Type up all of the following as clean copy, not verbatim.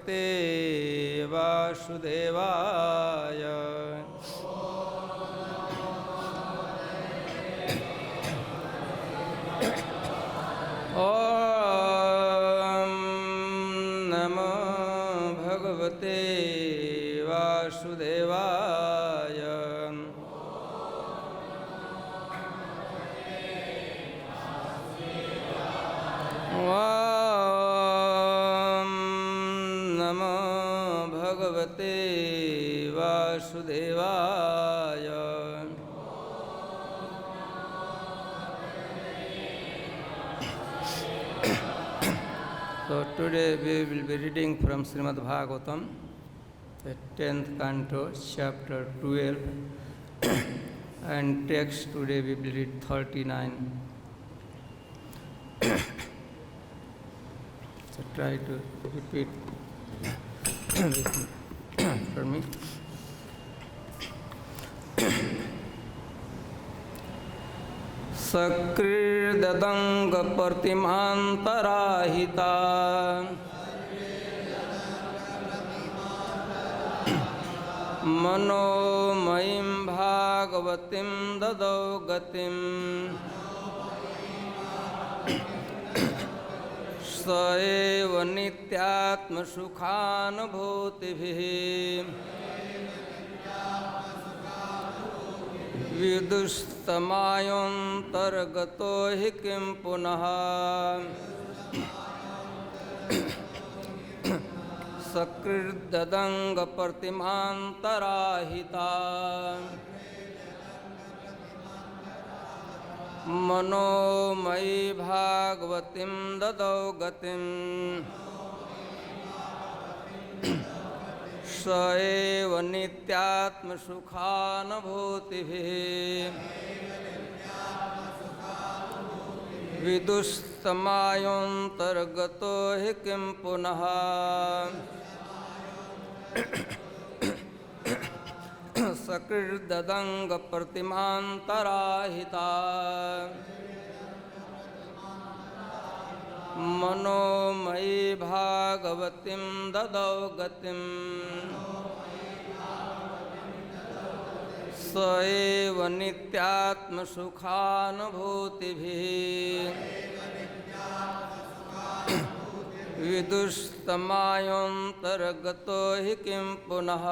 भगवते वासुदेवाय। ॐ नमो भगवते वासुदेवाय। ॐ नमो भगवते वासुदेवाय। So today we will be reading from Srimad Bhagavatam, the 10th canto, chapter 12, and text today we will read 39. So try to repeat for me. सकृदंग प्रतिमांतराहिता मनोमयीं भागवतीं ददौ गतिं स एव नित्यात्मसुखानुभूतिभिः विदुस्तमायोऽन्तर्गतो हि किं पुनः सकृदंगप्रतिमांतराहिता मनोमयी भागवतीं ददौ गतिं स एव नित्यात्मसुखानुभूतिभिः विदुस्तमायोऽन्तर्गतो हि किं पुनः सकृदंगप्रतिमांतराहिता मनोमयी भागवतीं ददौ गतिं स एव नित्यात्मसुखानुभूतिभिः विदुस्तमायोऽन्तर्गतो हि किं पुनः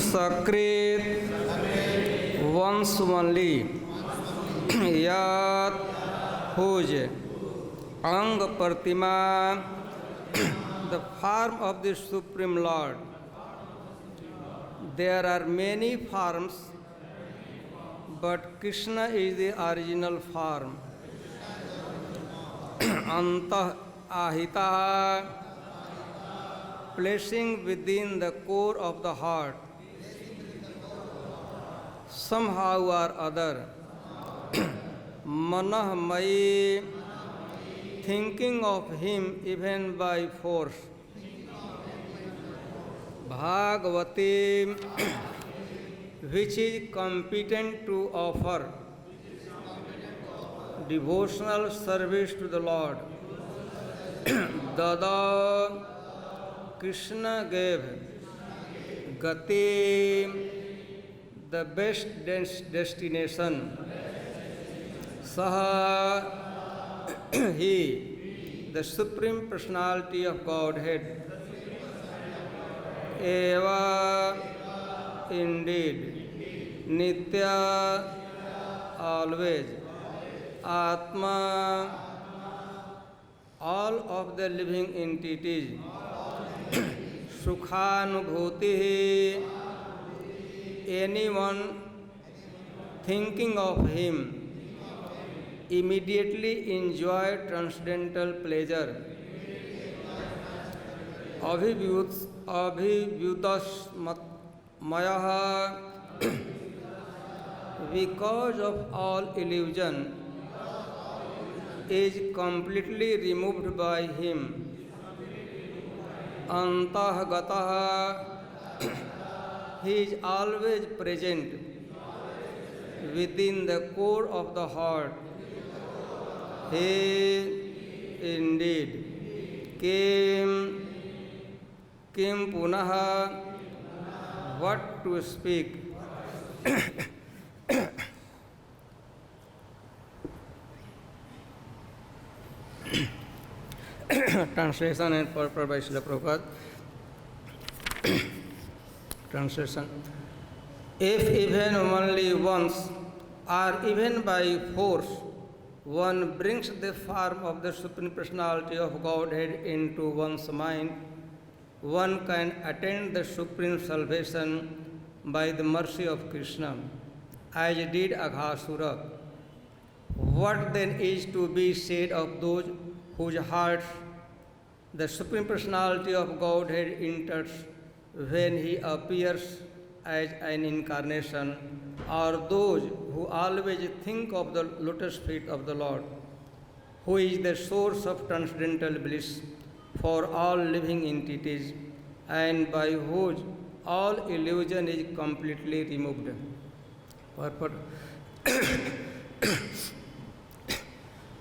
सकृत once only yat whose ang pratima the form of the Supreme Lord. There are many forms, but Krishna is the original form. Antah ahita, placing within the core of the heart. Somehow or other, manahmayi, thinking of him even by force. Bhagavati, which is competent to offer devotional service to the Lord. Dada, Krishna gave. Gati, the best destination. Saha, he, the Supreme Personality of Godhead. Eva, indeed. Nitya, always. Atma, all of the living entities. Sukhanubhuti, anyone thinking of him immediately enjoy transcendental pleasure. Abhivyudasmayaha, because of all illusion, is completely removed by him. Antahgataha, he is always present. within the core of the heart. He indeed came punaha, what to speak. Translation and purport by Srila Prabhupada. Translation. If even only once, or even by force, one brings the form of the Supreme Personality of Godhead into one's mind, one can attain the supreme salvation by the mercy of Krishna, as did Aghasura. What then is to be said of those whose hearts the Supreme Personality of Godhead enters when He appears as an incarnation, or those who always think of the lotus feet of the Lord, who is the source of transcendental bliss for all living entities, and by whose all illusion is completely removed. Purport.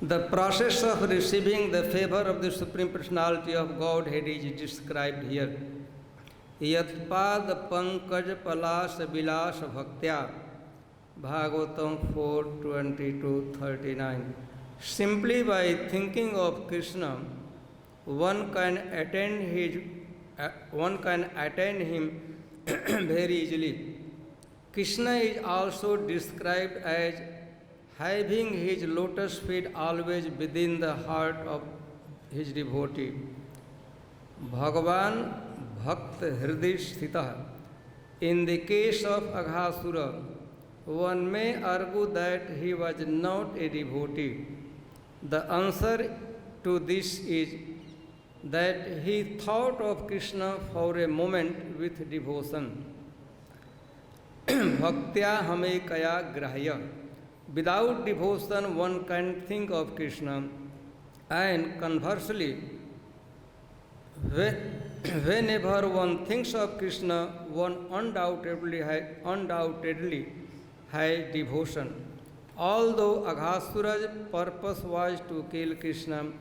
The process of receiving the favor of the Supreme Personality of Godhead is described here. Yatpad pankaj palas bilas bhaktya, Bhagavatam 4:22-39. Simply by thinking of Krishna, one can attain him very easily. Krishna is also described as having his lotus feet always within the heart of his devotee. Bhagavan Bhakt Hriday Sthita. In the case of Aghasura, one may argue that he was not a devotee. The answer to this is that he thought of Krishna for a moment with devotion. Bhaktya hame kaya grahya. Without devotion, one can think of Krishna, and conversely, whenever one thinks of Krishna, one undoubtedly has devotion. Although Aghasura's purpose was to kill Krishna,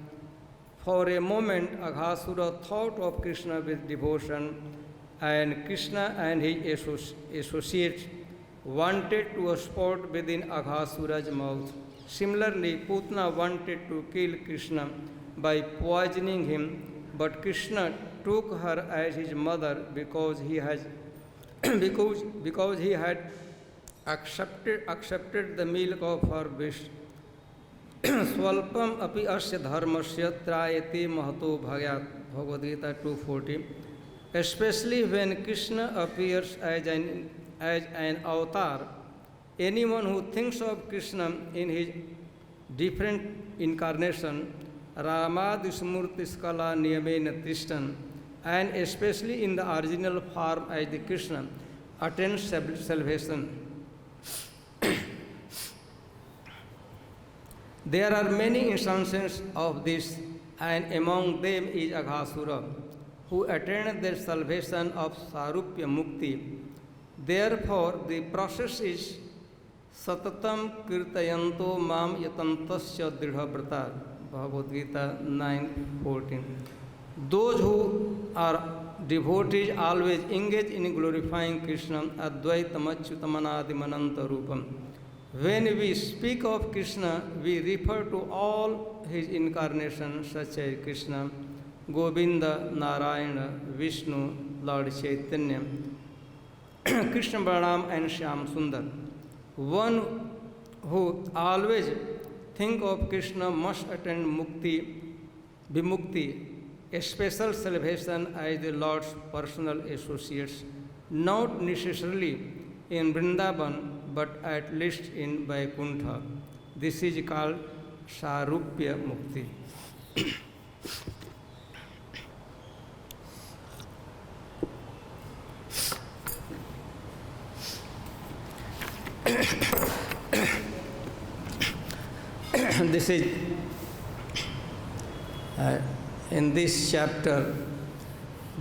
for a moment Aghasura thought of Krishna with devotion, and Krishna and his associates wanted to sport within Aghasura's mouth. Similarly, Putna wanted to kill Krishna by poisoning him, but Krishna took her as his mother because he had accepted the milk of her breast. Swalpam api asya dharmasya trayate mahato bhagyat. Bhagavad Gita 2:40. Especially when Krishna appears as an avatar, anyone who thinks of Krishna in his different incarnation, Ramadismurtiskala niyamena tishtan, and especially in the original form as the Krishna, attains salvation. There are many instances of this, and among them is Aghasura, who attained the salvation of Sarupya Mukti. Therefore, the process is Satatam Kirtayanto Mam Yatantasya Dridhabrata. Bhagavad Gita 9:14. Those who are devotees always engage in glorifying Krishna, Advaitam Achyutamanadimananta Rupam. When we speak of Krishna, we refer to all his incarnations such as Krishna, Govinda, Narayana, Vishnu, Lord Chaitanya, Krishna Balaram and Shyam Sundar. One who always think of Krishna must attain Vimukti, a special salvation as the Lord's personal associates, not necessarily in Vrindavan, but at least in Vaikuntha. This is called Sarupya Mukti. This is in this chapter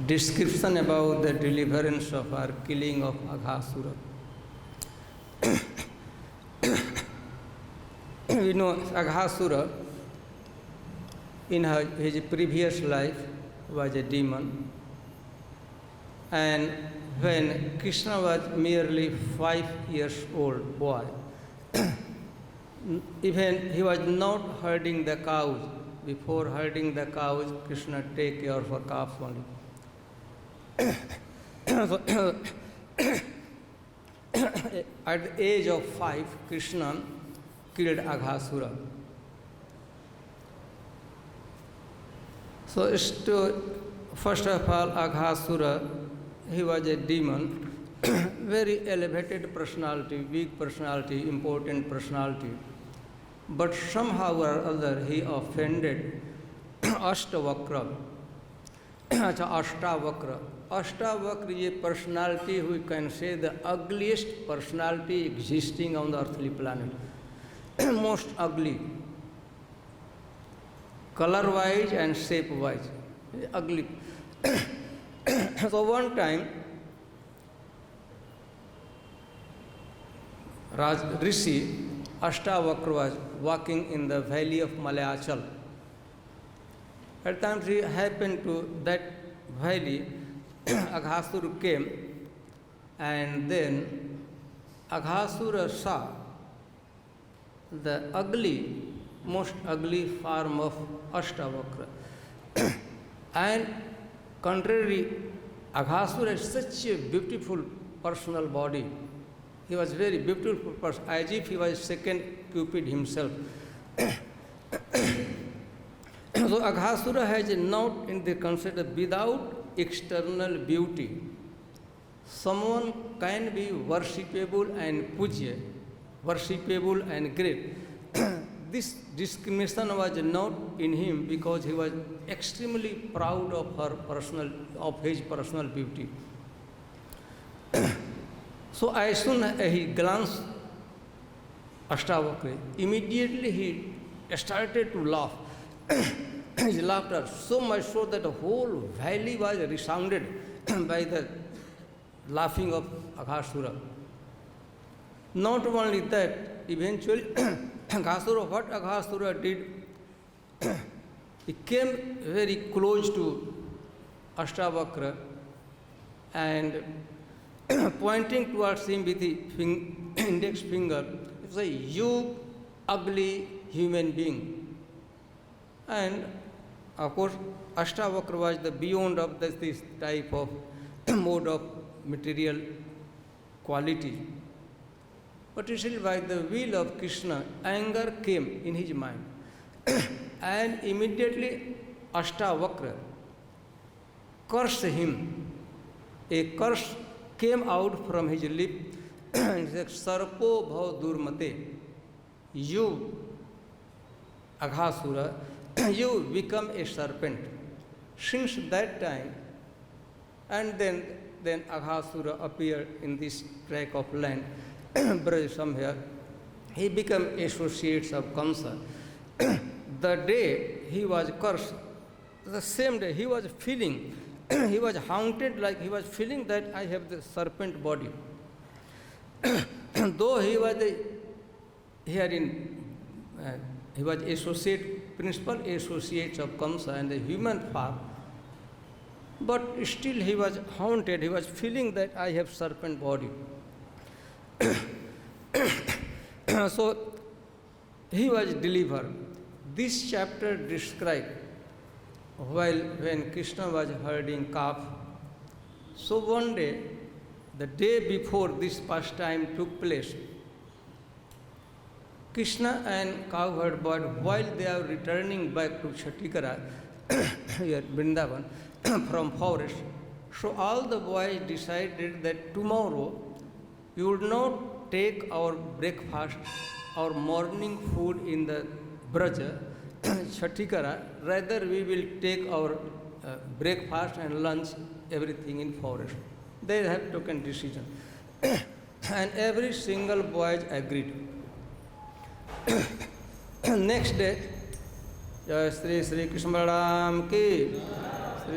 description about the deliverance of or killing of Aghasura. we know Aghasura in his previous life was a demon, and when Krishna was merely 5 years old boy, even he was not herding the cows. Before herding the cows, Krishna take care of her calf only. At the age of 5, Krishna killed Aghasura. So, first of all, Aghasura, he was a demon, very elevated personality, big personality, important personality. But somehow or other he offended Ashtavakra. Ashtavakra. Ashtavakra is a personality we can say the ugliest personality existing on the earthly planet. Most ugly. Color-wise and shape-wise. Ugly. So one time, Rishi Ashtavakra was walking in the valley of Malayachal. At times he happened to that valley, Aghasura came, and then Aghasura saw the ugly, most ugly form of Ashtavakra. And contrary, Aghasura has such a beautiful personal body. He was very beautiful person, as if he was second Cupid himself. So Aghasura has a note in the concept of without external beauty, someone can be worshipable and pujya, worshipable and great. This discrimination was not in him because he was extremely proud of his personal beauty. So as soon as he glanced Ashtavakra, immediately he started to laugh. His laughter so much so that the whole valley was resounded by the laughing of Aghasura. Not only that, eventually what Aghasura did, he came very close to Ashtavakra and pointing towards him with the index finger, he said, "You ugly human being." And of course, Ashtavakra was the beyond of this type of mode of material quality. But still, by the will of Krishna, anger came in his mind. And immediately Ashtavakra cursed him. A curse came out from his lip and said, "Sarpo bhav durmate." You, Aghasura, you become a serpent. Since that time, and then Aghasura appeared in this tract of land, Braj somewhere, he became associates of Kamsa. The day he was cursed, the same day he was feeling, he was haunted, like he was feeling that I have the serpent body. Though he was he was principal associates of Kamsa and the human form, but still he was haunted, he was feeling that I have serpent body. So he was delivered. This chapter describes when Krishna was herding calf. So one day, the day before this pastime took place, Krishna and cowherd boy, while they are returning back to Chatikara, here Vrindavan, from forest, so all the boys decided that tomorrow we would not take our breakfast, our morning food in the Braja, Chatikara, rather we will take our breakfast and lunch, everything in forest. They have taken decision. And every single boy agreed. Next day, Jai Sri Krishna Balaram ki,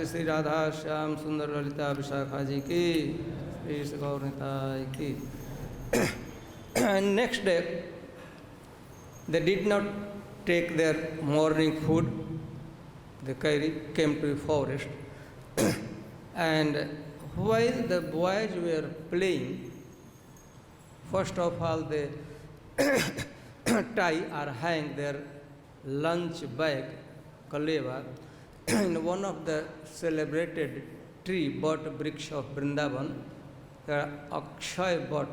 Sri Radha Shyam Sundar Lalita Vishakha ji ki, Sri Gaur Nitai ki. And next day, They did not take their morning food. They came to the forest. And while the boys were playing, first of all they tie or hang their lunch bag, kaleva, in one of the celebrated tree bot bricks of Vrindavan. There are Akshay Bhat.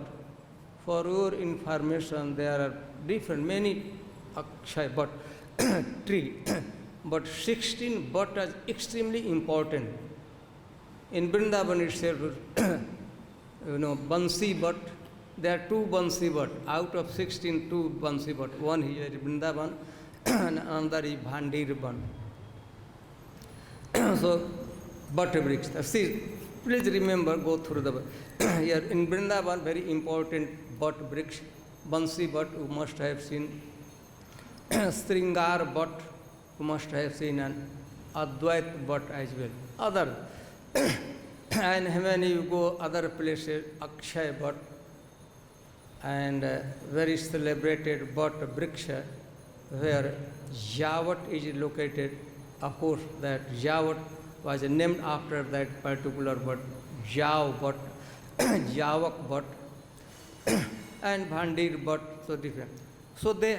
For your information, there are many Akshay Bhat tree, but 16 Bhat is extremely important. In Vrindavan itself, Bansi Bhat, there are 2 Bansi Bhat. Out of 16, 2 Bansi Bhat. One here is Vrindavan and another is Bhandirban. So, Bhat bricks. See, please remember, go through the here in Vrindavan, very important Bhat bricks. Bansi Bhat, you must have seen. Sringar Bhat, you must have seen, and Advait Bhat as well. Other, and when you go other places, Akshay Bhat, and very celebrated Bhat Briksha, where Javat is located. Of course, that Javat was named after that particular Bhat, Jav Bhat, Javak Bhat, and Bhandir Bhat, so different. So they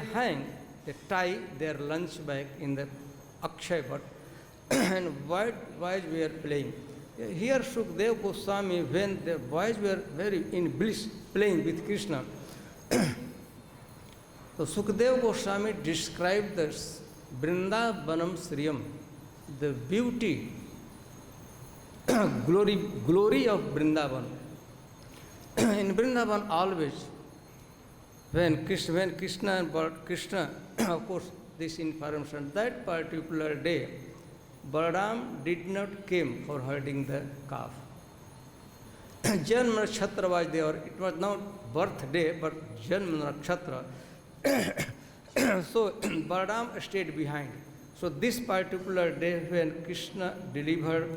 they tie their lunch bag in the Akshay Bhat, and boys were playing. Here Sukdev Goswami, when the boys were very in bliss, playing with Krishna, so Sukdev Goswami described the Vrindavanam Sriyam, the beauty, glory of Vrindavan. In Vrindavan always, when Krishna, of course, this information, that particular day, Balaram did not came for herding the calf. Janma Nakshatra was there. It was not birthday, but Janma Nakshatra. So Balaram stayed behind. So this particular day when Krishna delivered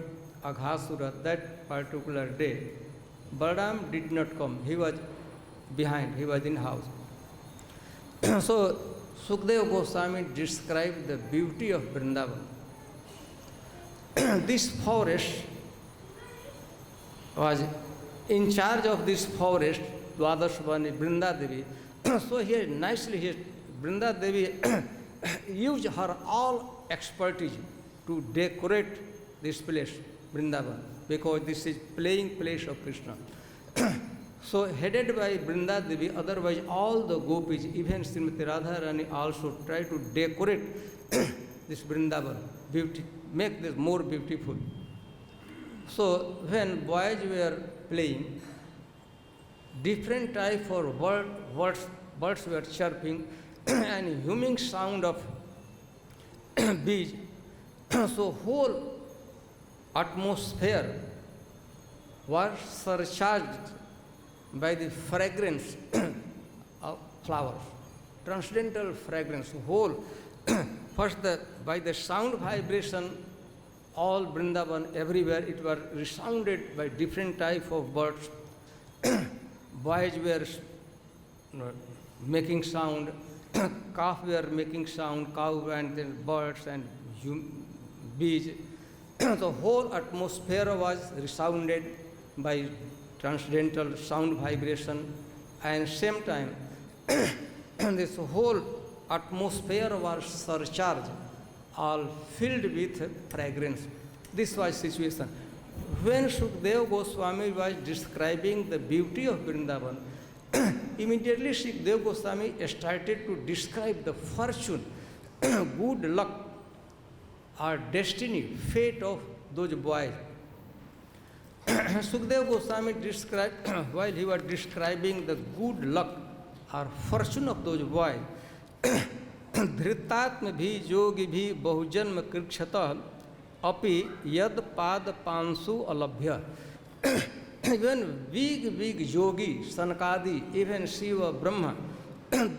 Aghasura, that particular day, Balaram did not come. He was behind. He was in house. So Sukdev Goswami described the beauty of Vrindavan. This forest was in charge of this forest, Dwadashvani Vrinda Devi. So here nicely, Vrinda Devi used her all expertise to decorate this place, Vrindavan, because this is playing place of Krishna. So headed by Vrinda Devi, otherwise all the gopis, even Srimati Radharani also try to decorate this Vrindavan, make this more beautiful. So when boys were playing, different type of birds were chirping and humming sound of bees. So whole atmosphere was surcharged by the fragrance of flowers, transcendental fragrance, whole. First, by the sound vibration, all Vrindavan, everywhere, it was resounded by different type of birds. Boys were making sound, calf were making sound, cow and then birds and bees. The whole atmosphere was resounded by transcendental sound vibration, and same time this whole atmosphere was surcharged, all filled with fragrance. This was situation. When Sukdev Goswami was describing the beauty of Vrindavan, immediately Sukdev Goswami started to describe the fortune, good luck, or destiny, fate of those boys. Sukdev Goswami described, while he was describing the good luck or fortune of those boys, धृतात्म भी जोगी भी बहुजन्म कृक्षत अपि यद पाद पांसु अलभ्य. Even big yogi, Sanakadi, even Shiva, Brahma,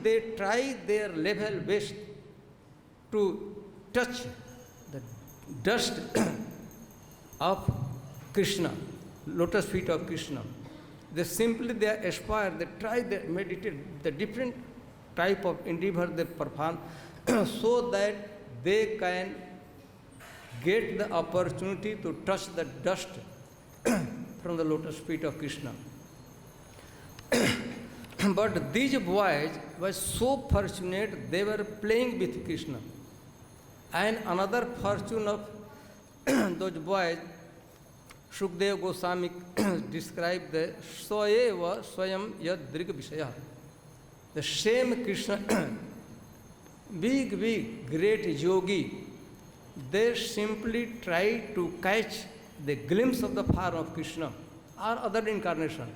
they try their level best to touch the dust of Krishna, lotus feet of Krishna. They aspire, they try, they meditate, the different type of endeavor they perform so that they can get the opportunity to touch the dust from the lotus feet of Krishna. But these boys were so fortunate, they were playing with Krishna. And another fortune of those boys, Shukdev Goswami described the Swayeva Swayam Yadrig Vishaya. The same Krishna, big, great yogi, they simply try to catch the glimpse of the form of Krishna or other incarnation.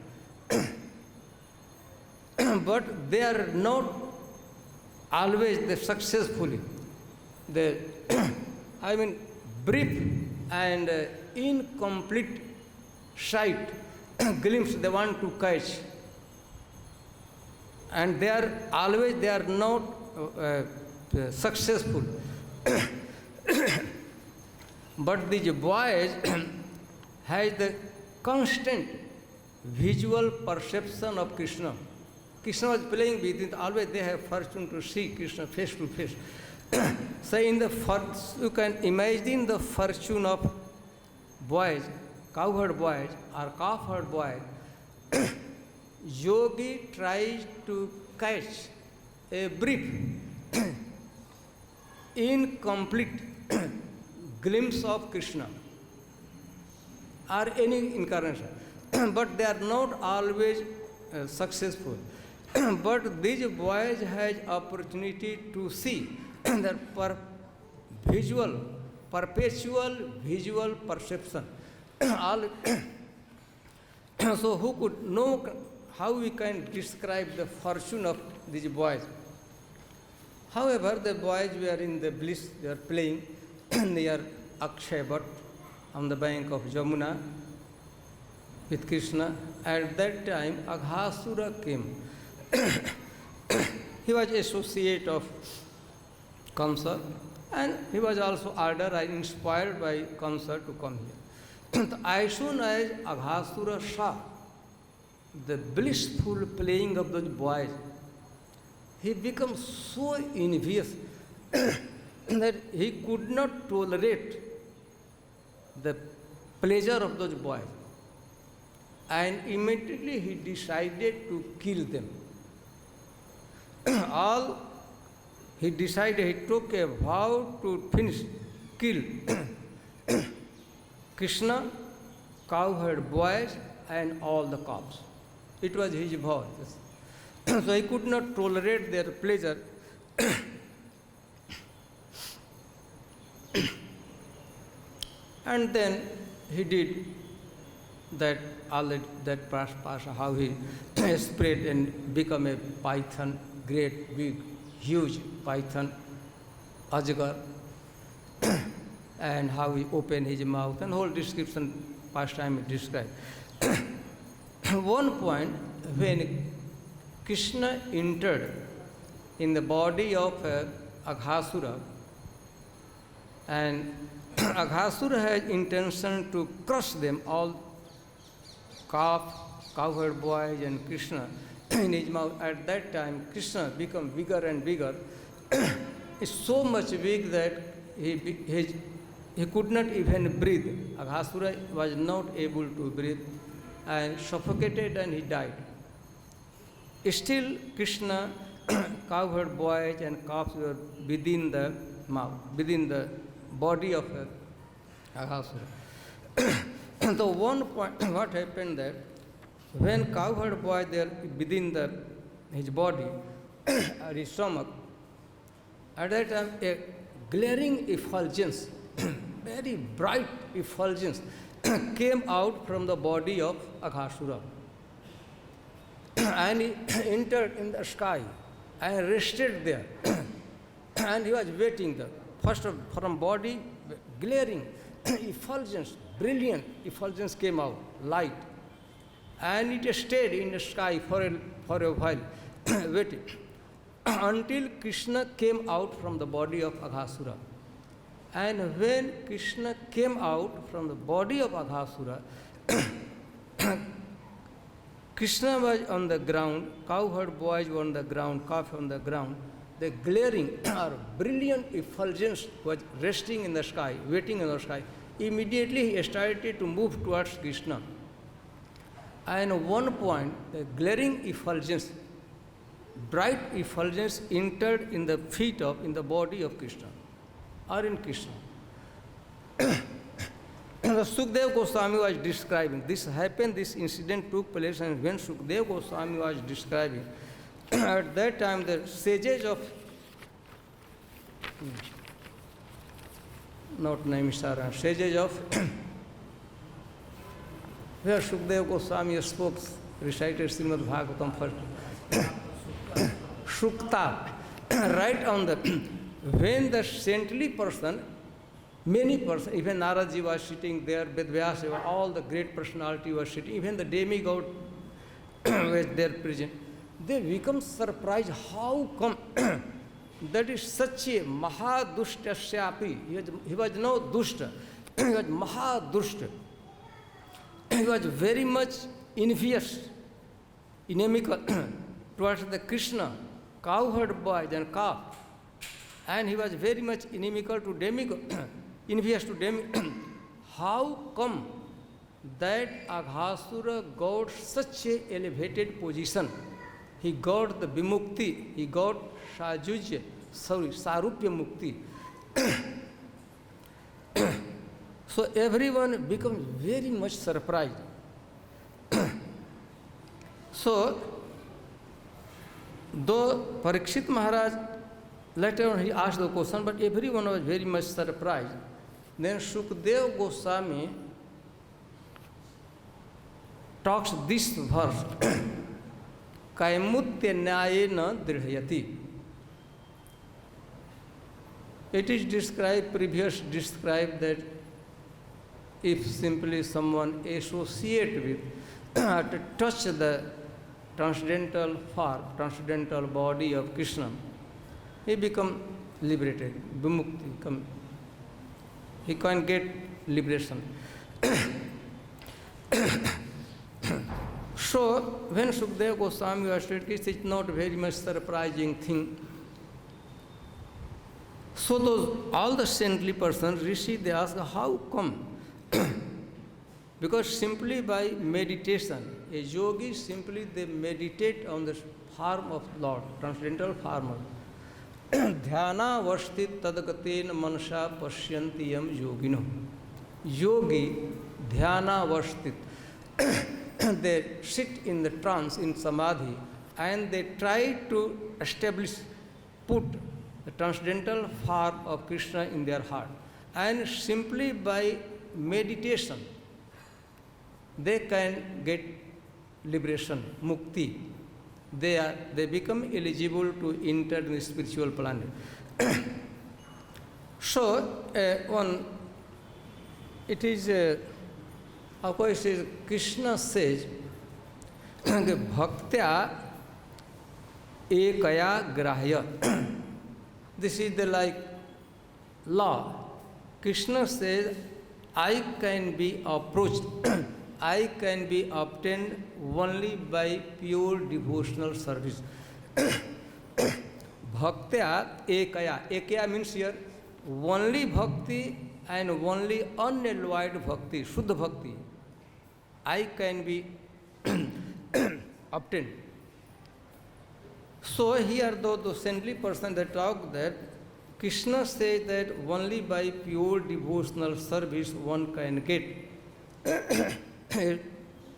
But they are not always successfully. They, brief and incomplete sight, glimpse they want to catch. And they are not successful. But these boys has the constant visual perception of Krishna. Krishna was playing with it, always they have fortune to see Krishna face to face. So you can imagine the fortune of boys, cowherd boys or calf-herd boys. Yogi tries to catch a brief, incomplete glimpse of Krishna or any incarnation. But they are not always successful. But these boys has opportunity to see the perpetual visual perception. So who could know how we can describe the fortune of these boys? However, the boys were in the bliss, they are playing near Akshay-Vat on the bank of Jamuna with Krishna. At that time, Aghasura came. He was associate of Kamsa, and he was also ordered and inspired by Kamsa to come here. As soon as Aghasura saw the blissful playing of those boys, he became so envious that he could not tolerate the pleasure of those boys. And immediately he decided to kill them. He took a vow to kill Krishna, cowherd boys, and all the cows. It was his vow. So he could not tolerate their pleasure. And then he did that pasha, how he spread and become a python, great, big, huge python, Ajgar, and how he opened his mouth, and whole description, past time described. One point, when Krishna entered in the body of Aghasura, and Aghasura had intention to crush them all, cowherd boys and Krishna in his mouth. At that time, Krishna became bigger and bigger. It's so much big that he could not even breathe. Aghasura was not able to breathe and suffocated, and he died. Still, Krishna, cowherd boys and calves were within the mouth, within the body of Aghasura. So one point, what happened that when cowherd boy there within his body or his stomach, at that time a glaring effulgence, very bright effulgence came out from the body of Aghasura. And he entered in the sky and rested there. And he was waiting there. First from body, glaring effulgence, brilliant effulgence came out, light. And it stayed in the sky for a while, waiting, until Krishna came out from the body of Aghasura. And when Krishna came out from the body of Aghasura, Krishna was on the ground, cowherd boys were on the ground, calf on the ground. The glaring or brilliant effulgence was resting in the sky, waiting in the sky. Immediately he started to move towards Krishna. And at one point, the glaring effulgence, bright effulgence entered in the feet of, in the body of Krishna, or in Krishna. Sukadeva Goswami was describing, this happened, this incident took place, and when Sukadeva Goswami was describing, at that time the sages of, not Naimisara, sages of, where Sukadeva Goswami spoke, recited Srimad Bhagavatam first, Shukta, right on the, when the saintly person, many persons, even Naraji was sitting there, Vedvyasa, all the great personality was sitting, even the demigod was there present. They become surprised, how come that is such a Mahadustasyapi. He was no dushta, he was Mahadushta. He was very much envious, inimical towards the Krishna, cowherd boys and calf. And he was very much inimical to demigod, envious to demigod. How come that Aghasura got such a elevated position? He got the Vimukti, he got Sajujya, Sarupya Mukti. So everyone becomes very much surprised. So, though Parikshit Maharaj, later on he asked the question, but everyone was very much surprised. Then Sukadeva Goswami talks this verse, Kaimutya Nyayena Dridhayati. It is described, previous described that if simply someone associate with, to touch the transcendental form, transcendental body of Krishna, he become liberated, vimukti, he can get liberation. So, when Sukadeva Goswami was stated, it is not very much surprising thing. So those, all the saintly persons, Rishi, they ask, how come? Because simply by meditation, a yogi simply they meditate on the form of Lord, transcendental form. Dhyana vastit tadagaten manasa pashyantiyam yogino. Yogi, dhyana vastit. They sit in the trance, in samadhi, and they try to establish, put the transcendental form of Krishna in their heart. And simply by meditation, they can get liberation, mukti. They become eligible to enter the spiritual planet. So, it is, of course, Krishna says, Bhaktya ekaya grahya. This is the like law. Krishna says, I can be approached, I can be obtained only by pure devotional service. Bhaktya ekaya. Ekaya means here only bhakti and only unalloyed bhakti, Shuddha bhakti. I can be obtained. So here the saintly person that talk that Krishna says that only by pure devotional service one can get,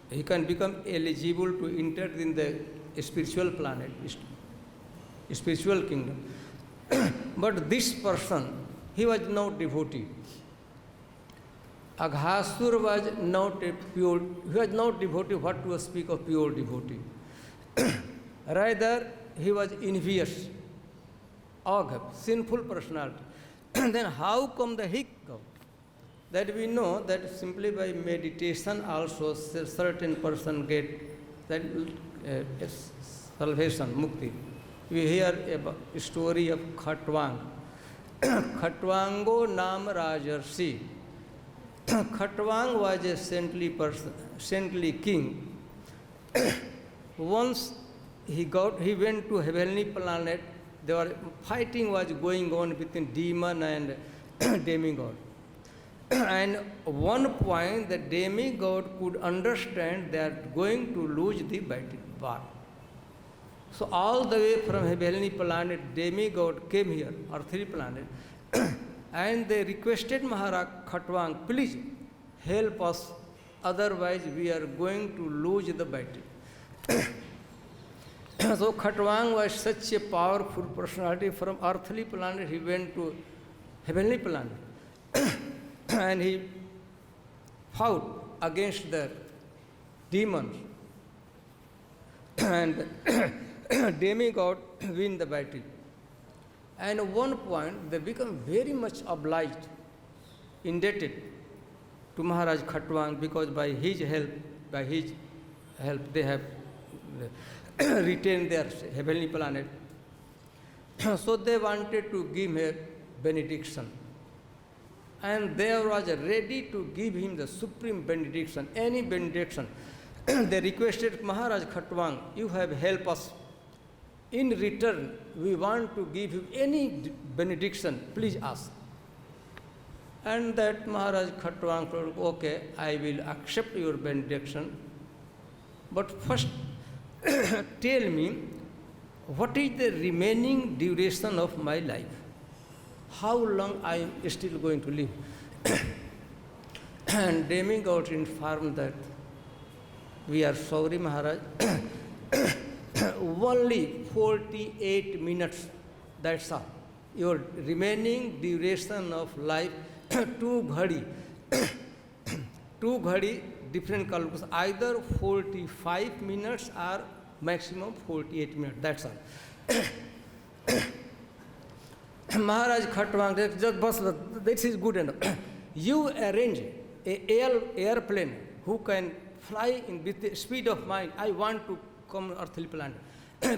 he can become eligible to enter in the spiritual planet, spiritual kingdom. But this person, he was not devotee. Aghasur was not a pure, he was not devotee, what to speak of pure devotee. Rather, he was envious, agha, sinful personality. Then how come the hiccup? That we know that simply by meditation also certain person get that salvation, mukti. We hear a story of Khatwang. Khatwango Nam Rajarsi. Khatwang was a saintly person, saintly king. once he went to heavenly planet. Fighting was going on between demon and demigod. And one point the demigod could understand they are going to lose the battle. So all the way from heavenly planet, demigod came here, earthly planet, and they requested Maharaj Khatwang, please help us, otherwise we are going to lose the battle. So Khatwang was such a powerful personality. From earthly planet he went to heavenly planet and he fought against the demons and demigod win the battle. And at one point they become very much obliged, indebted to Maharaj Khatwang, because by his help they have retained their heavenly planet. So they wanted to give him a benediction. And they was ready to give him the supreme benediction, any benediction. They requested Maharaj Khatwang, you have helped us. In return, we want to give you any benediction, please ask. And that Maharaj Khatwang told, okay, I will accept your benediction. But first, tell me, what is the remaining duration of my life? How long I am still going to live? And demigod informed that, we are sorry, Maharaj, only 48 minutes, that's all. Your remaining duration of life, 2 ghadi. 2 ghadi, different calculations, either 45 minutes or maximum 48 minutes, that's all. Maharaj Khatwang said, this is good enough. You arrange an airplane who can fly with the speed of mine. I want to come to earthly planet.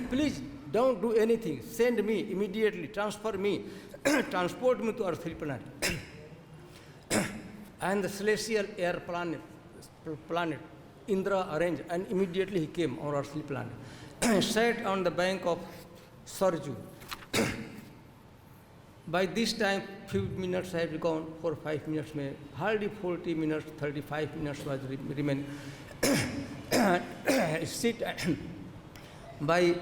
Please don't do anything. Send me immediately, transfer me, transport me to earthly planet. And the celestial air planet, Indra arranged, and immediately he came on earthly planet. Sat on the bank of Sarju. By this time, few minutes had gone, 4 or 5 minutes, hardly 40 minutes, 35 minutes was remaining. Sit by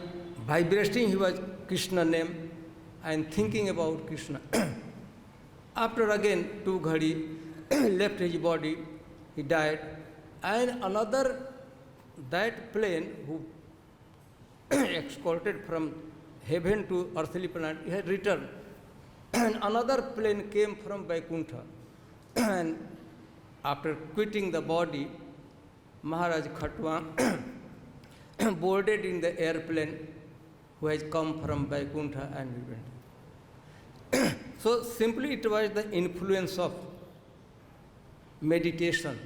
vibrating, he was Krishna name and thinking about Krishna. After again 2 ghadi, left his body, he died. And another, that plane who escorted from heaven to earthly planet, he had returned. And another plane came from Vaikuntha. And after quitting the body, Maharaj Khatwang boarded in the airplane who has come from Vaikuntha and we went. So simply it was the influence of meditation.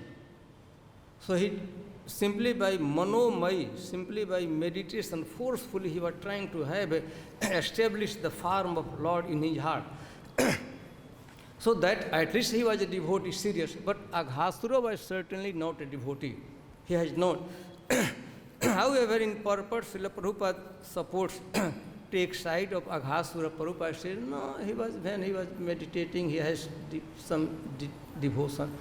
So he simply by manomai, simply by meditation, forcefully he was trying to have establish the form of Lord in his heart. So that at least he was a devotee, serious. But Aghasura was certainly not a devotee. He has not. However, in purport, Srila Prabhupada supports, takes side of Aghasura. Prabhupada says, no, when he was meditating, he has some devotion.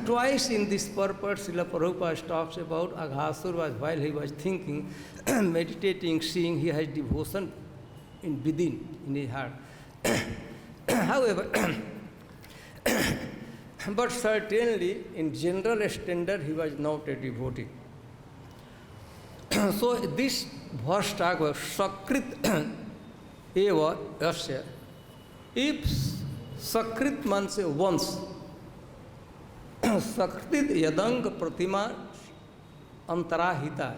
Twice in this purport, Srila Prabhupada talks about Aghasura while he was thinking, meditating, seeing he has devotion within, in his heart. However, but certainly in general standard he was not a devotee. So this verse talk was Sakrit eva yasya. If Sakrit means once, Sakrit yadang pratima antarahita.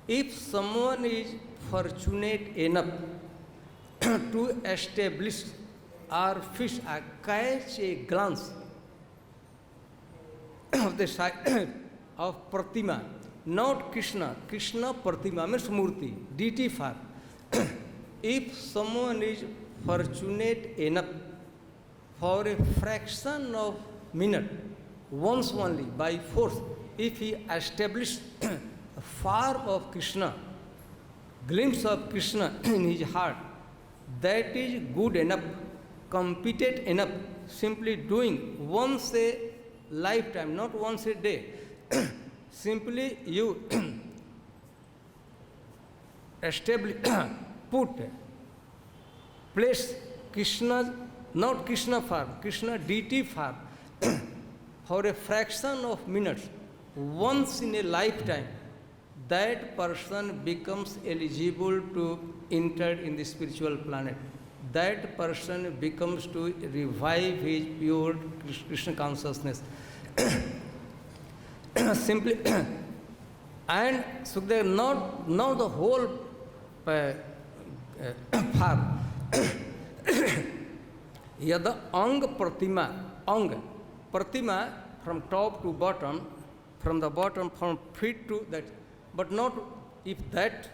If someone is fortunate enough to establish or fish or catch a glance of the side of Pratima, not Krishna. Krishna Pratima means Murti, deity form. If someone is fortunate enough for a fraction of minute, once only, by force, if he establishes form of Krishna, glimpse of Krishna in his heart, that is good enough, competent enough, simply doing once a lifetime, not once a day. Simply you establish, put, place Krishna, not Krishna form, Krishna deity form, for a fraction of minutes, once in a lifetime, that person becomes eligible to enter in the spiritual planet. That person becomes to revive his pure Krishna consciousness. Simply, and so they not the whole form. Yada ang pratima from top to bottom, from the bottom from feet to that, but not if that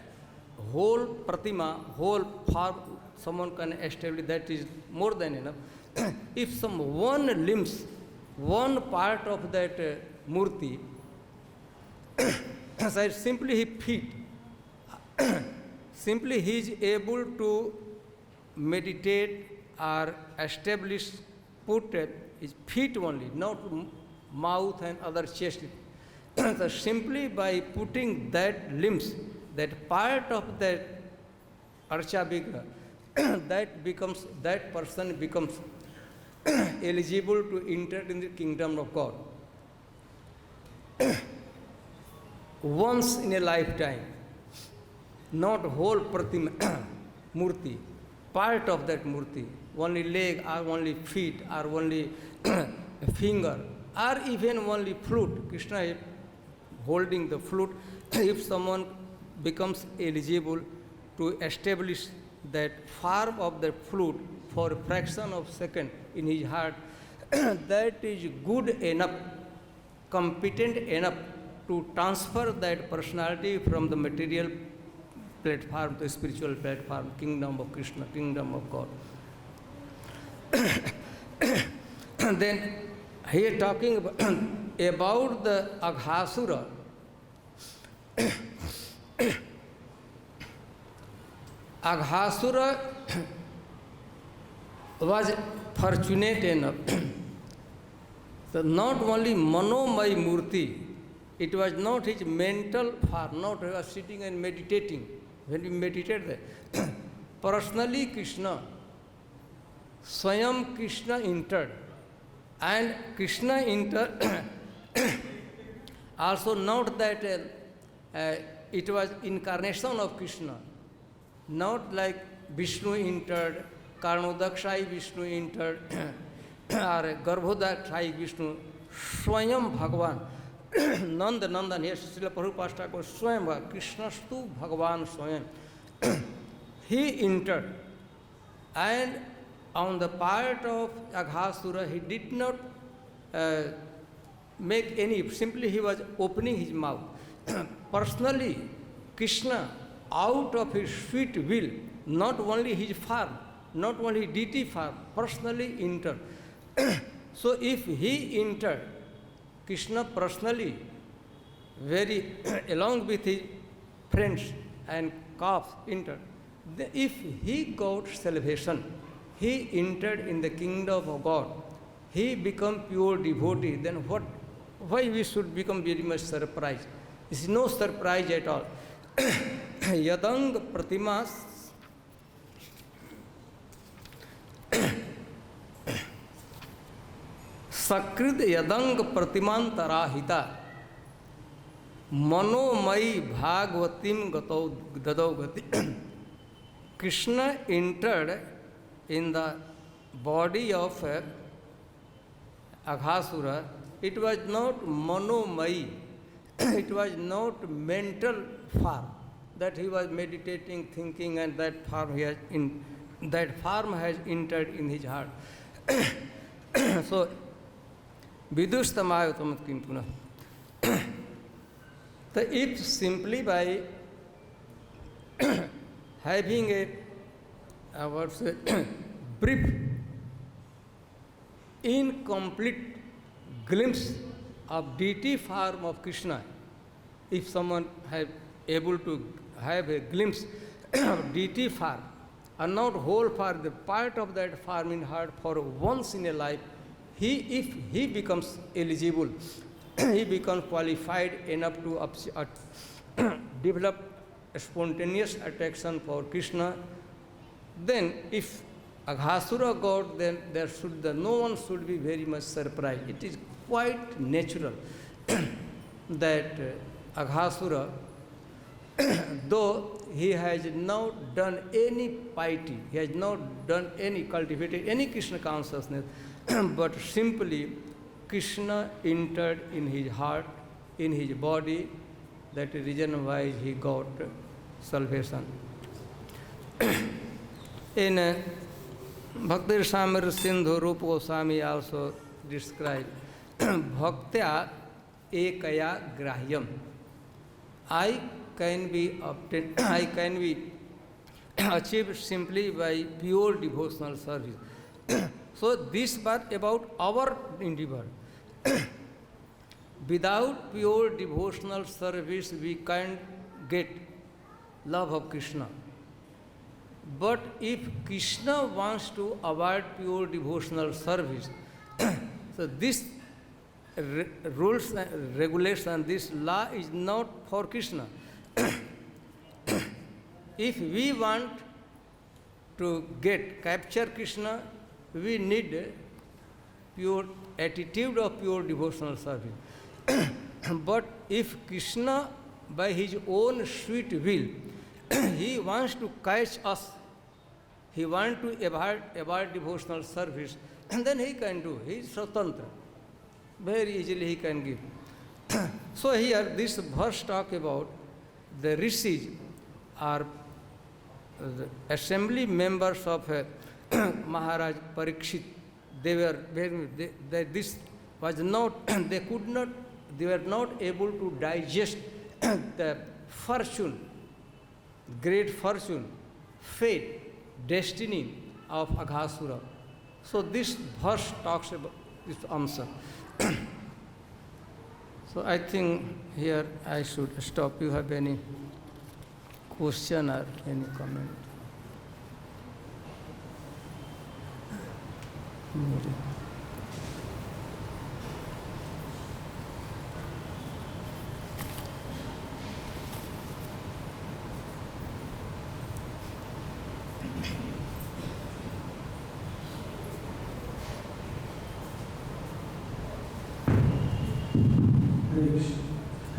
whole pratima, whole form someone can establish, that is more than enough. If some one limbs, one part of that murti, so simply he feet, simply he is able to meditate or establish, put his feet only, not mouth and other chest. So simply by putting that limbs, that part of that archa vigraha, that person becomes eligible to enter in the kingdom of God. Once in a lifetime, not whole pratima, murti, part of that murti, only leg or only feet or only finger or even only flute. Krishna is holding the flute. If someone becomes eligible to establish that form of the flute for a fraction of a second in his heart, that is good enough, competent enough to transfer that personality from the material platform to the spiritual platform, kingdom of Krishna, kingdom of God. Then he is talking about the Aghasura. Aghasura was fortunate enough. So not only Manomai Murti, it was not his mental form, not he was sitting and meditating. When he meditated there, personally Krishna, Swayam Krishna entered. And Krishna entered, also not that it was incarnation of Krishna, not like Vishnu entered, Karnodakshai Vishnu entered, or Garbhodakshai Vishnu, Swayam Bhagavan, Nanda Nandan, yes, Srila Prabhupada called Swayam, Krishnastu Bhagavan Swayam. He entered, and on the part of Aghasura, he did not make any, simply he was opening his mouth. Personally, Krishna, out of his sweet will, not only his form, not only deity form, personally entered. So if he entered, Krishna personally, very along with his friends and calves entered, if he got salvation, he entered in the kingdom of God, he become pure devotee, then why we should become very much surprised? It's no surprise at all. Yadang Pratimas Sakrid Yadang Pratimantarahita Manomai Bhagavatim Dadau Gati. Krishna entered in the body of Aghasura. It was not Manomai, it was not mental form that he was meditating, thinking, and that form has entered in his heart. So, Vidushtamaya Tamat Kimpuna. So if simply by having a brief, incomplete glimpse of deity form of Krishna, if someone have able to have a glimpse of deity farm, and not whole farm, the part of that farm in heart for once in a life, if he becomes eligible, he becomes qualified enough to develop a spontaneous attraction for Krishna, then if Aghasura got, then no one should be very much surprised. It is quite natural that Aghasura, though he has not done any piety, he has not done any cultivated any Krishna consciousness, but simply Krishna entered in his heart, in his body. That is the reason why he got salvation. In Bhakti Rasamrita Sindhu, Rupa Goswami also described Bhaktya ekaya grahyam. I can be achieved simply by pure devotional service. So this was about our endeavor. Without pure devotional service, we can't get love of Krishna. But if Krishna wants to avoid pure devotional service, so this rules and regulation, this law is not for Krishna. If we want to capture Krishna, we need pure attitude of pure devotional service. But if Krishna, by his own sweet will, he wants to catch us, he wants to avoid devotional service, and then he can do. He is Swatantra. Very easily he can give. So here this verse talk about the rishis are the assembly members of Maharaj Parikshit. They were this was not they were not able to digest the fortune, great fortune, fate, destiny of Aghasura. So this verse talks about this answer. So I think here I should stop. You have any question or any comment?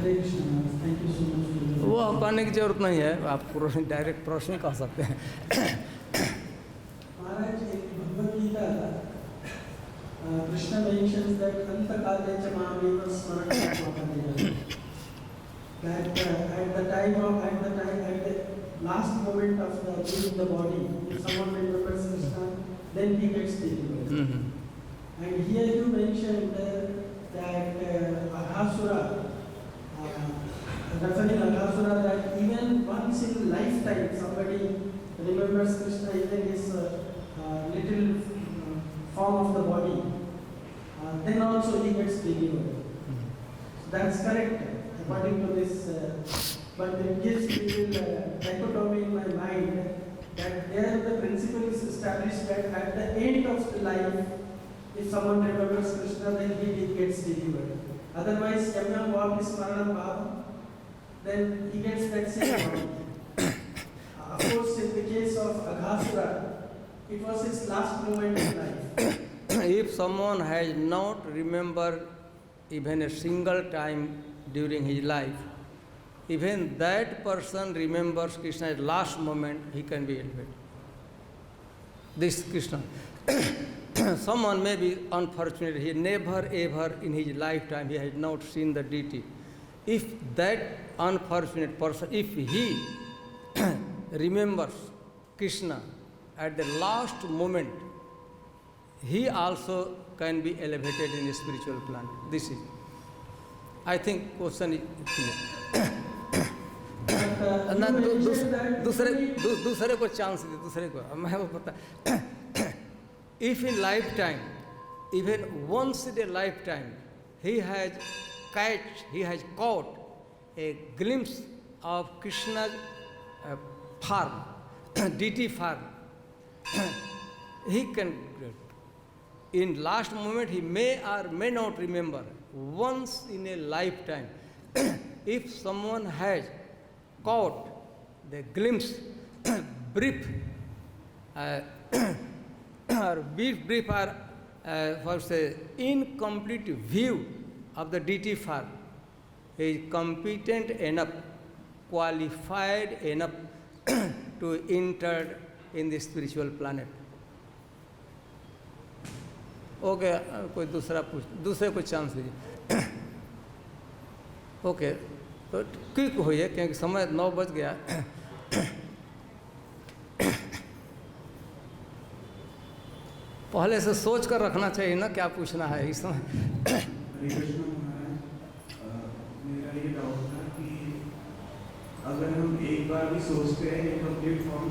Hare Krishna thank you so much. वो कहने की जरूरत नहीं है, आप direct प्रश्न कह सकते हैं। महाराज एक भगवद गीता कृष्ण mentions that अंतकाले च मामेव स्मरणं that at the last moment of leaving the body, if someone remembers Krishna, then he gets delivered. And here you mentioned that Aghasura, referring Aghasura, that even once in lifetime somebody remembers Krishna, even his little form of the body, then also he gets delivered. So that's correct according to this, but it gives little dichotomy in my mind that there the principle is established that at the end of the life, if someone remembers Krishna, then he gets delivered. Otherwise, Yamyam Vapi Smaranam Bhava, then he gets that same body. Of course, in the case of Aghasura, it was his last moment in life. If someone has not remembered even a single time during his life, even that person remembers Krishna's last moment, he can be elevated. This Krishna. Someone may be unfortunate, he never ever in his lifetime he has not seen the deity. If that unfortunate person, if he remembers Krishna at the last moment, he also can be elevated in a spiritual plan. This is, I think, question is clear. दूसरे को chance दे, दूसरे को मैं वो पता. If in lifetime, even once in a lifetime, he has caught a glimpse of Krishna's farm, deity farm. He can, in last moment, he may or may not remember. Once in a lifetime, if someone has caught the glimpse, brief, or brief or for say incomplete view of the deity form, he is competent enough, qualified enough to enter in the spiritual planet. Okay कोई दूसरे को chance दीजिए. Okay तो quick होइए क्योंकि समय 9 बज गया. पहले से सोच कर रखना चाहिए ना क्या पूछना है इस समय. मेरा ये डाउट था कि अगर हम एक बार भी सोचते हैं कि complete form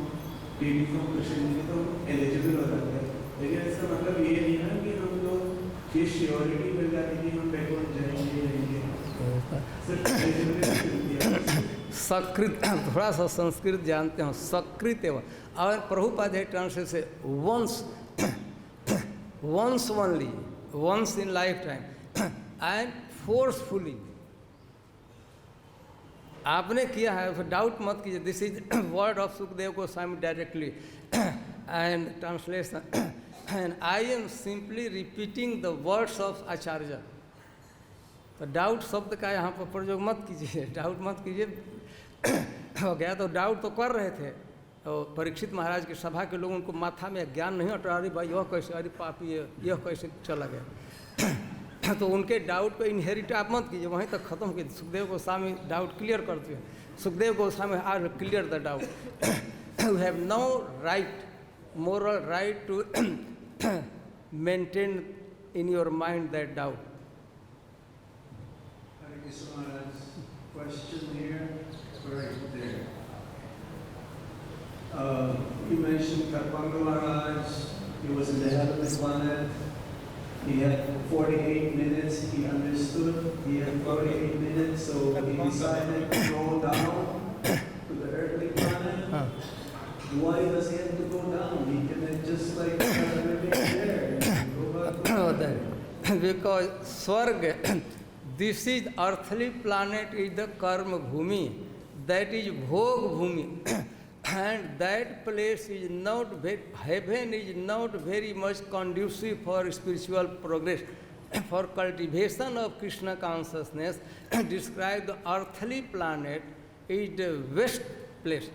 DD form question में तो एलिजिबल हो जाते हैं, लेकिन इसका मतलब ये नहीं है कि हम लोग ये श्योरिटी मिल जाती है कि हम बैकवर्ड जाएंगे. सकृत, थोड़ा सा संस्कृत जानते हो. सकृत एवं और प्रभुपाद है ट्रांसलेट से once only, once in lifetime, and forcefully. आपने किया है तो डाउट मत कीजिए. This is word of Sukhdev Goswami directly and translation, and I am simply repeating the words of Acharya. तो डाउट शब्द का यहाँ पर प्रयोग मत कीजिए, डाउट मत कीजिए. हो गया तो डाउट तो कर रहे थे. तो परीक्षित महाराज की सभा के लोग, उनको माथा में ज्ञान नहीं हटा. अरे भाई यह कैसे, अरे पापी यह कैसे चला गया. तो उनके डाउट को इनहेरिट आप मत कीजिए, वहीं तक खत्म कीजिए. सुखदेव गोस्वामी डाउट क्लियर करते हैं. Sukhdev Goswami are clear the doubt. You have no right, moral right to maintain in your mind that doubt. Hare Krishna Maharaj, question here, right there. You mentioned Katpanga Maharaj, he was in the heavenly planet. He had 48 minutes, he understood, he had 48 minutes, so he decided to go down to the earthly planet. Why does he have to go down? He can just like remain there and go back to Because Swarg, this is earthly planet, is the karma bhumi, that is bhog bhumi. And that place is not heaven is not very much conducive for spiritual progress. For cultivation of Krishna consciousness, describe the earthly planet is the best place.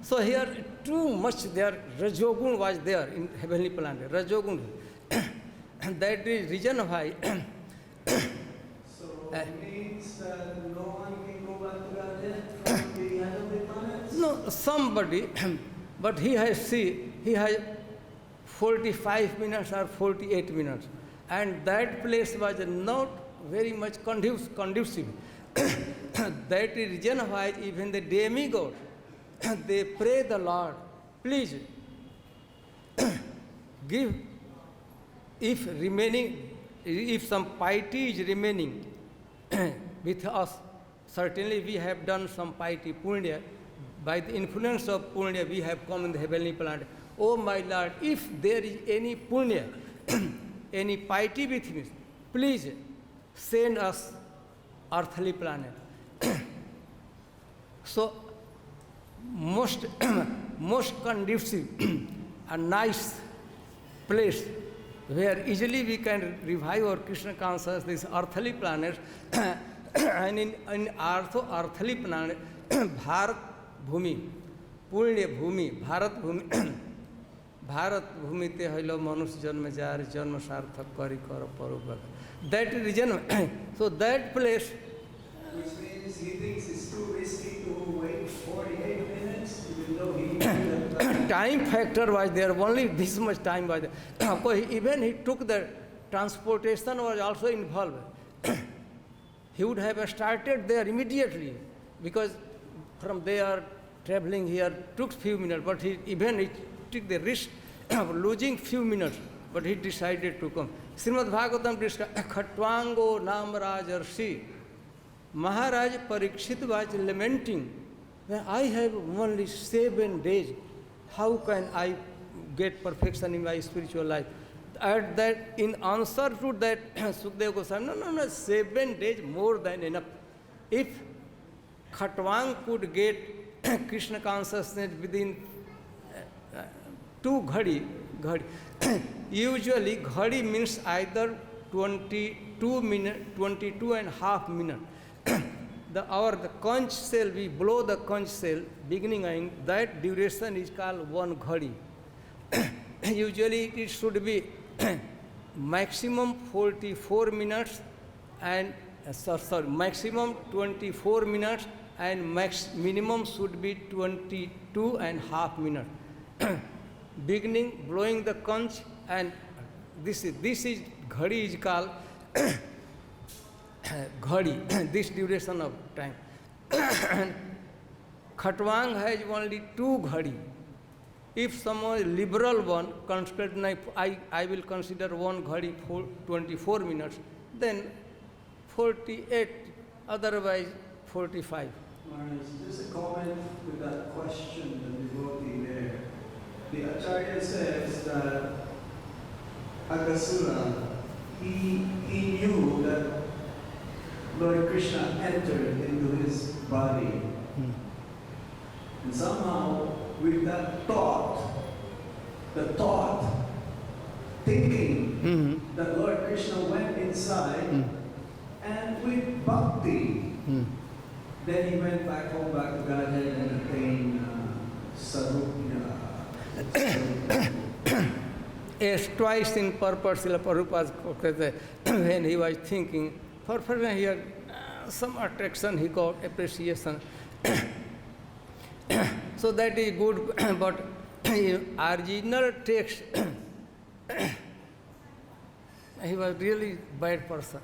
So here too much there, Rajogun was there in heavenly planet, Rajogun. That is reason why. So it means that no one can go back to Godhead from the heavenly planets? No, somebody, but he has 45 minutes or 48 minutes, and that place was not very much conducive. That is reason why even the demigods, they pray the Lord, please give, if some piety is remaining with us, certainly we have done some piety, punya. By the influence of punya, we have come in the heavenly planet. Oh my Lord, if there is any punya, any piety with me, please send us earthly planet. So, most conducive and nice place where easily we can revive our Krishna consciousness, this earthly planet. And in earthly planet, Bharat भूमि, पुण्य भूमि, भारत भूमि. भारत भूमि ते hello मनुष्य जन्म jar जन्म सार्थक करी कर परोपकार. That reason, so that place. Which means he thinks it's too risky to wait 48 minutes, even though he knew that Time factor was there, only this much time was there. Of course, even he took the transportation was also involved. He would have started there immediately, because from there traveling here took few minutes, but he took the risk of losing few minutes, but he decided to come. Srimad Bhagavatam describes Khatwango Nam Rajarshi. Maharaj Parikshit was lamenting, when I have only 7 days, how can I get perfection in my spiritual life? At that, in answer to that, Sukadeva Goswami, no, 7 days more than enough. If Khatwang could get Krishna consciousness within 2 ghadi, usually ghadi means either 22 minutes, 22 and a half minutes. The conch shell, we blow the conch shell, beginning and that duration is called 1 ghadi. Usually it should be maximum 44 minutes and maximum 24 minutes and minimum should be 22 and a half minutes. Beginning blowing the conch, and this is ghadi is called ghadi, this duration of time. Khatwang has only 2 ghadi. If someone is liberal one, I will consider 1 ghadi for 24 minutes, then 48, otherwise 45. Maharaj, just a comment with that question that devotee there. The Acharya says that Aghasura, he knew that Lord Krishna entered into his body. And somehow, with that thinking that Lord Krishna went inside, and with bhakti, then he went back home, back to Godhead and attained Sarupya. Yes, twice in purport, Srila Prabhupada, when he was thinking, for he had some attraction, he got appreciation. So that is good, but original text, he was really bad person.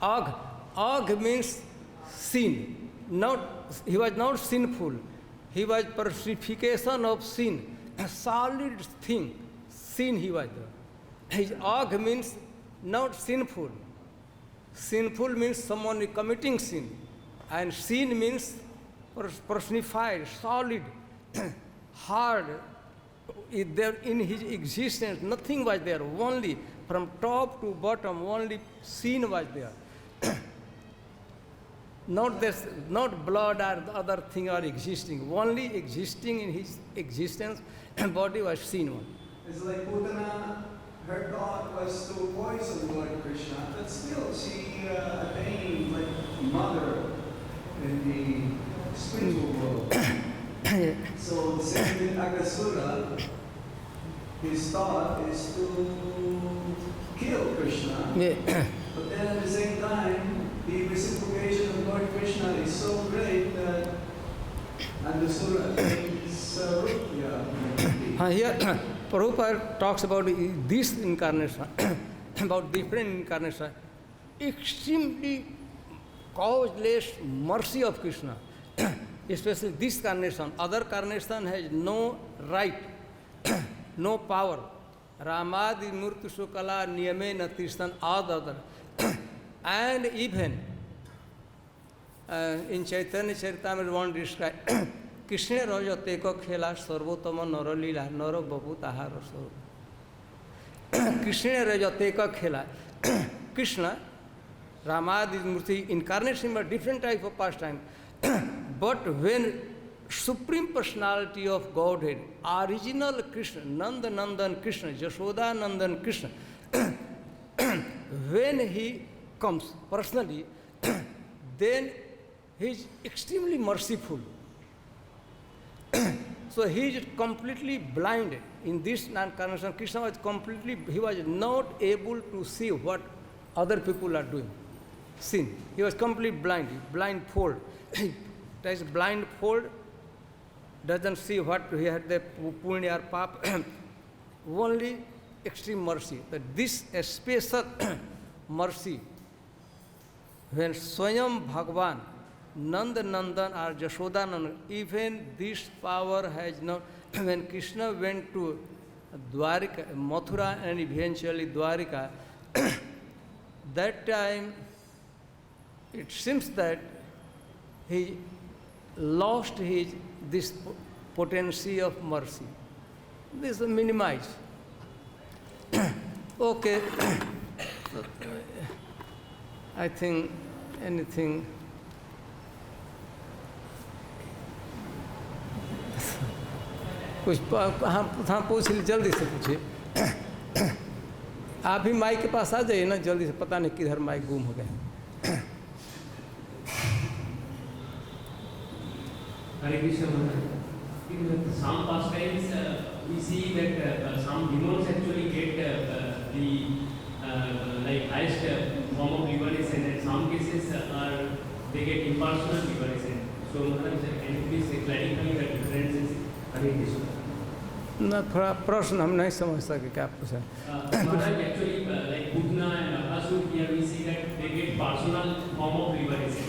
Ag means sin. He was not sinful. He was personification of sin. A solid thing. Sin he was there. His ag means not sinful. Sinful means someone is committing sin. And sin means personified, solid, hard. There in his existence, nothing was there. Only from top to bottom, only sin was there. Not blood or other thing are existing. Only existing in his existence, body was sin one. It's like Putana, her thought was to poison Lord Krishna, but still she attained like mother in the spiritual world. So the same with Aghasura, his thought is to kill Krishna. But then at the same time, the reciprocation of Lord Krishna is so great that Aghasura attains Sarupya. Here, Prabhupada talks about this incarnation, about different incarnation, extremely causeless mercy of Krishna, especially this carnation. Other carnation has no right, no power. Ramadi Murtu Sukala Niyame Natistan other. And even in Chaitanya Charitamrita one describes Krishna Rajateka Khela Sarvotama Naralila Nara Babu Tahara Sarv. Krishna Rajateka Khela. Krishna, Ramad is Murti, incarnation but different type of pastime. But when Supreme Personality of Godhead, original Krishna, Nanda Nandan Krishna, Jashoda Nandan Krishna, when he comes personally, then he is extremely merciful. So he is completely blind. In this incarnation, Krishna was he was not able to see what other people are doing. Sin. He was completely blindfold. That is blindfold, doesn't see what he had the punya or pap. Only extreme mercy. That this special mercy, when Swayam Bhagavan, Nanda Nandan or Jashoda Nandan, even this power has not. When Krishna went to Dwarika, Mathura and eventually Dwarika, that time it seems that he lost this potency of mercy. This is minimized. Okay. I think anything. कुछ हाँ पूछ ली, जल्दी से पूछिए। आप भी mic के पास आ जाइए ना जल्दी से, पता नहीं किधर माइक गुम हो गया। Hare Krishna Maharaj. In some pastimes, we see that some demons actually get like highest form of liberation, and some cases they get impersonal liberation. So Maharaj, can you please clarify the differences? Hare Krishna. ना थोड़ा प्रश्न हम नहीं समझ सके, क्या पूछा? Maharaj, actually like Budna and Asur, here we see that they get personal form of liberation.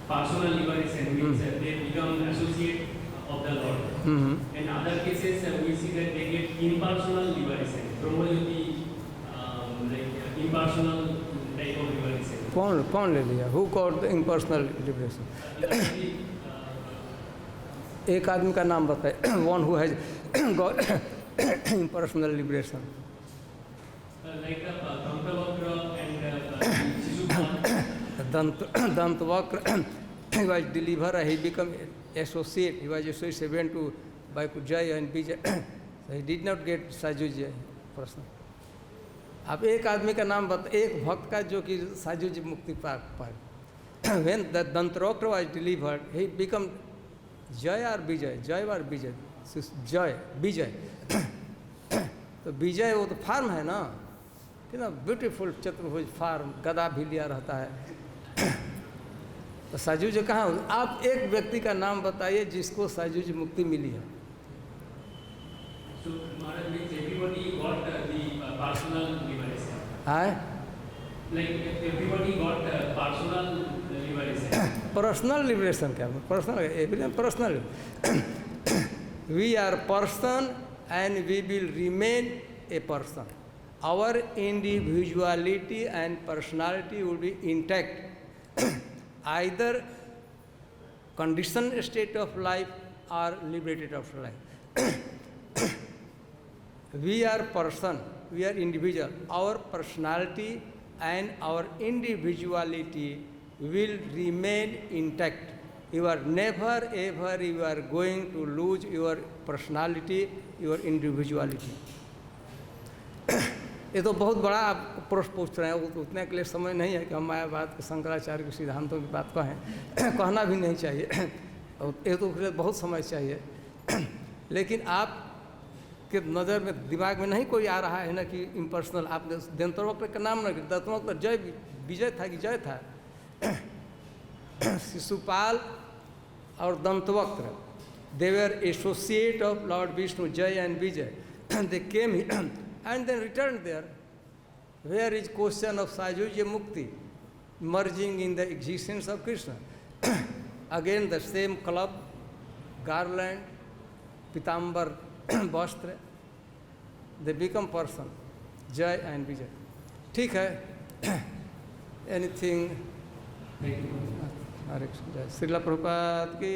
Personal liberation means they become associate of the Lord. In other cases, we see that they get impersonal liberation. Brahmayoti, like impersonal type of liberation. कौन ले लिया? Who got the impersonal liberation? एक आदमी का नाम बताए, one who has got impersonal liberation. Like Dantavakra and Shishupal. Dantavakra, he was delivered, he became associate, he was associated to Vaikujaya and Vijay. So he did not get Sajuj person. आप एक आदमी का नाम बता, एक भक्त का जो कि साजुज मुक्ति पाए। When the Dantavakra was delivered, he became Jay or Vijay, Jay or Vijay, Jay, Vijay. तो विजय वो तो फार्म है ना, कितना ब्यूटीफुल चतुर्भुज फार्म, गदा भी लिया रहता है। तो साजुज कहाँ? आप एक व्यक्ति का नाम बताइए जिसको साजुज मुक्ति मिली है। So Maharaj means everybody got the personal liberation. आए? Like everybody got personal liberation. Personal liberation क्या? Personal we are person and we will remain a person. Our individuality and personality will be intact. Either conditioned state of life or liberated of life. We are person, we are individual. Our personality and our individuality will remain intact. You are never ever you are going to lose your personality, your individuality. ये तो बहुत बड़ा आप प्रश्न पूछ रहे हैं, वो उतने के लिए समय नहीं है कि हम मायावाद के शंकराचार्य के सिद्धांतों की बात कहें। कहना भी नहीं चाहिए, ये तो बहुत समय चाहिए। लेकिन आप के नज़र में दिमाग में नहीं कोई आ रहा है ना कि इम्पर्सनल, आपने दंतवक्र का नाम ना, दंतवक्र जय विजय था कि जय था? शिशुपाल और Dantavakra, they were associate of Lord Vishnu, Jay and Vijay. They came here and then returned there. Where is question of Sajuja Mukti, merging in the existence of Krishna? Again the same club, garland, pitambar, vastra, they become person, Jay and Vijay. ठीक है? Anything? Thank you. हरे कृष्ण। श्रील प्रभुपाद की